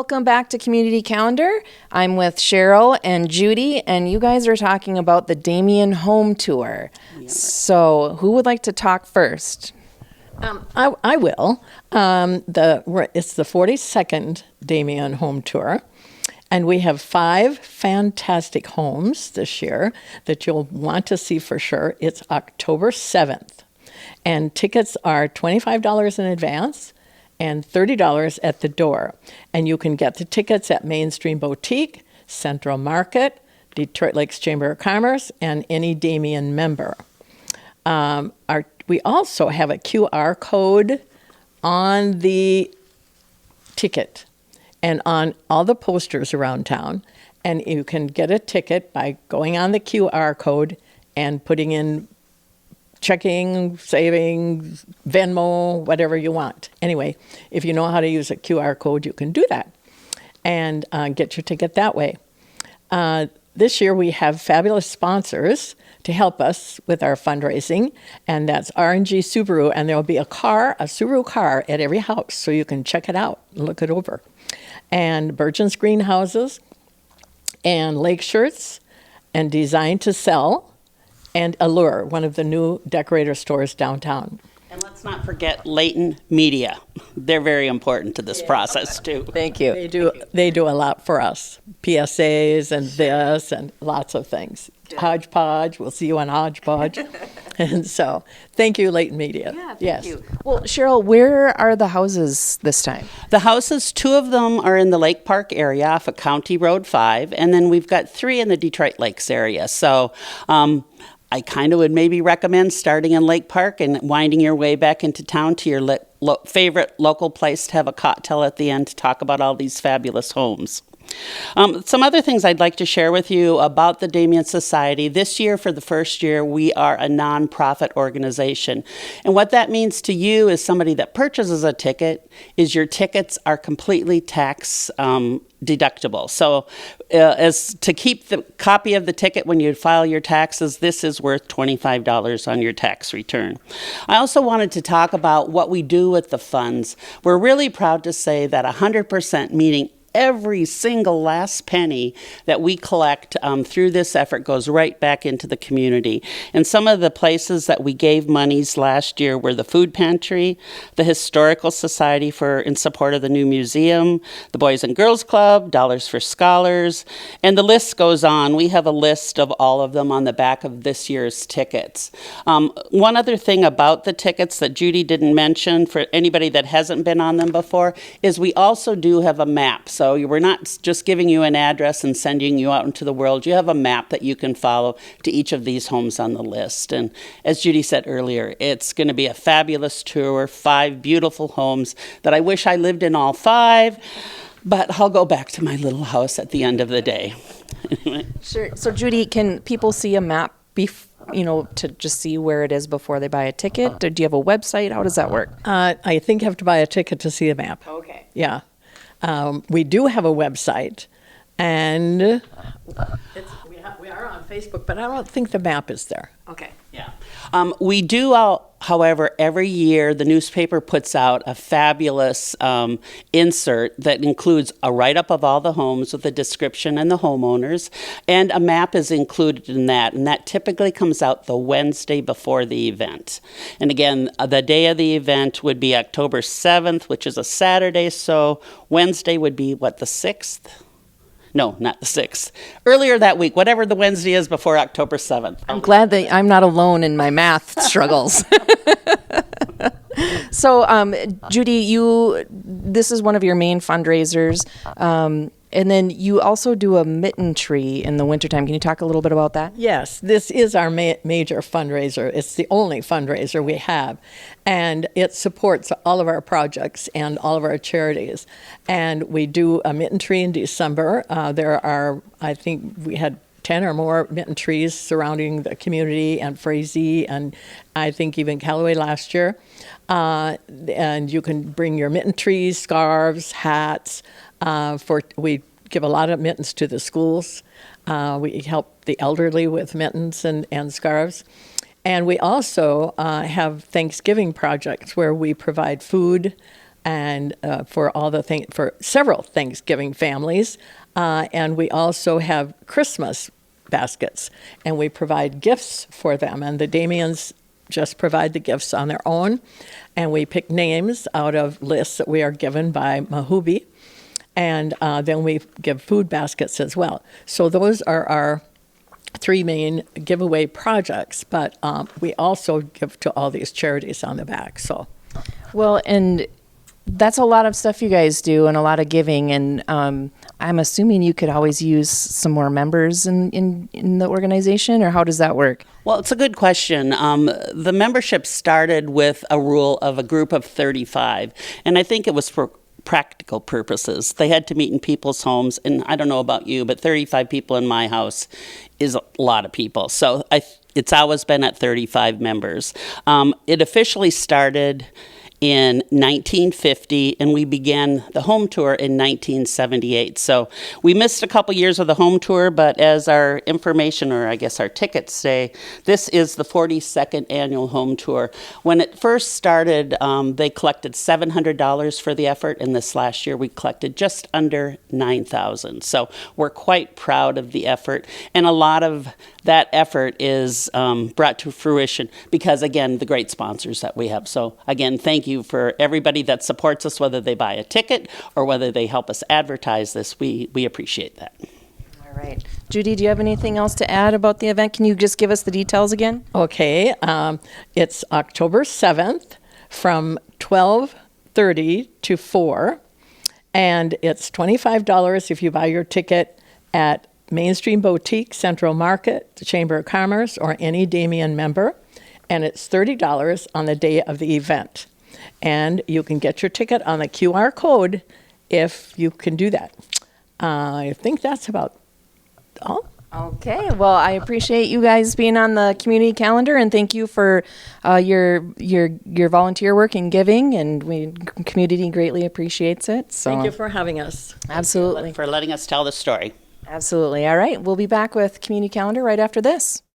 Welcome back to Community Calendar. I'm with Cheryl and Judy, and you guys are talking about the Damien Home Tour. So, who would like to talk first? I will. It's the 42nd Damien Home Tour, and we have 5 fantastic homes this year that you'll want to see for sure. It's October 7th, and tickets are $25 in advance and $30 at the door. And you can get the tickets at Mainstream Boutique, Central Market, Detroit Lakes Chamber of Commerce, and any Damien member. We also have a QR code on the ticket and on all the posters around town. And you can get a ticket by going on the QR code and putting in checking, savings, Venmo, whatever you want. Anyway, if you know how to use a QR code, you can do that and get your ticket that way. This year we have fabulous sponsors to help us with our fundraising, and that's R&G Subaru, and there will be a Subaru car at every house, so you can check it out and look it over. And Burgeon's Greenhouses, and Lake Shirts, and Design to Sell, and Allure, one of the new decorator stores downtown. And let's not forget Layton Media. They're very important to this process, too. Thank you. They do a lot for us. PSAs and this and lots of things. Hodgepodge. We'll see you on Hodgepodge. And so, thank you, Layton Media. Yeah, thank you. Well, Cheryl, where are the houses this time? The houses, 2 of them are in the Lake Park area off of County Road 5, and then we've got 3 in the Detroit Lakes area. So, I kind of would maybe recommend starting in Lake Park and winding your way back into town to your favorite local place to have a cocktail at the end to talk about all these fabulous homes. Some other things I'd like to share with you about the Damien Society. This year, for the first year, we are a nonprofit organization. And what that means to you as somebody that purchases a ticket is your tickets are completely tax deductible. So as to keep the copy of the ticket when you file your taxes, this is worth $25 on your tax return. I also wanted to talk about what we do with the funds. We're really proud to say that 100%, meaning every single last penny that we collect through this effort goes right back into the community. And some of the places that we gave monies last year were the Food Pantry, the Historical Society in support of the new museum, the Boys and Girls Club, Dollars for Scholars, and the list goes on. We have a list of all of them on the back of this year's tickets. One other thing about the tickets that Judy didn't mention for anybody that hasn't been on them before is we also do have a map. So we're not just giving you an address and sending you out into the world. You have a map that you can follow to each of these homes on the list. And as Judy said earlier, it's going to be a fabulous tour, 5 beautiful homes that I wish I lived in all 5, but I'll go back to my little house at the end of the day. Sure. So, Judy, can people see a map to just see where it is before they buy a ticket? Or do you have a website? How does that work? I think you have to buy a ticket to see a map. Okay. Yeah. We do have a website, and we are on Facebook, but I don't think the map is there. Okay. Yeah. We do, however, every year the newspaper puts out a fabulous insert that includes a write-up of all the homes with a description and the homeowners, and a map is included in that, and that typically comes out the Wednesday before the event. And again, the day of the event would be October 7th, which is a Saturday, so Wednesday would be, the 6th? No, not the 6th. Earlier that week, whatever the Wednesday is before October 7th. I'm glad that I'm not alone in my math struggles. So, Judy, this is one of your main fundraisers. And then you also do a mitten tree in the wintertime. Can you talk a little bit about that? Yes, this is our major fundraiser. It's the only fundraiser we have. And it supports all of our projects and all of our charities. And we do a mitten tree in December. I think we had 10 or more mitten trees surrounding the community and Frazee and I think even Callaway last year. And you can bring your mitten trees, scarves, hats. We give a lot of mittens to the schools. We help the elderly with mittens and scarves. And we also have Thanksgiving projects where we provide food and for for several Thanksgiving families. And we also have Christmas baskets, and we provide gifts for them. And the Damiens just provide the gifts on their own, and we pick names out of lists that we are given by Mahubi, and then we give food baskets as well. So those are our three main giveaway projects, but we also give to all these charities on the back. So, Well, and that's a lot of stuff you guys do and a lot of giving. And I'm assuming you could always use some more members in the organization, or how does that work? Well, it's a good question. The membership started with a rule of a group of 35, and I think it was for practical purposes. They had to meet in people's homes, and I don't know about you, but 35 people in my house is a lot of people. So it's always been at 35 members. It officially started in 1950, and we began the home tour in 1978. So we missed a couple years of the home tour, but as our information, or I guess our tickets say, this is the 42nd annual home tour. When it first started, they collected $700 for the effort, and this last year we collected just under $9,000. So we're quite proud of the effort, and a lot of that effort is brought to fruition because, again, the great sponsors that we have. So again, thank you for everybody that supports us, whether they buy a ticket or whether they help us advertise this. We appreciate that. All right. Judy, do you have anything else to add about the event? Can you just give us the details again? okay, it's October 7th from 12:30 to 4, and it's $25 if you buy your ticket at Mainstream Boutique, Central Market, the Chamber of Commerce, or any Damien member, and it's $30 on the day of the event. And you can get your ticket on the QR code if you can do that. I think that's about all. Okay. Well, I appreciate you guys being on the community calendar, and thank you for your volunteer work and giving, and community greatly appreciates it. So Thank you for having us. absolutely. For letting us tell the story. Absolutely. All right. We'll be back with community calendar right after this.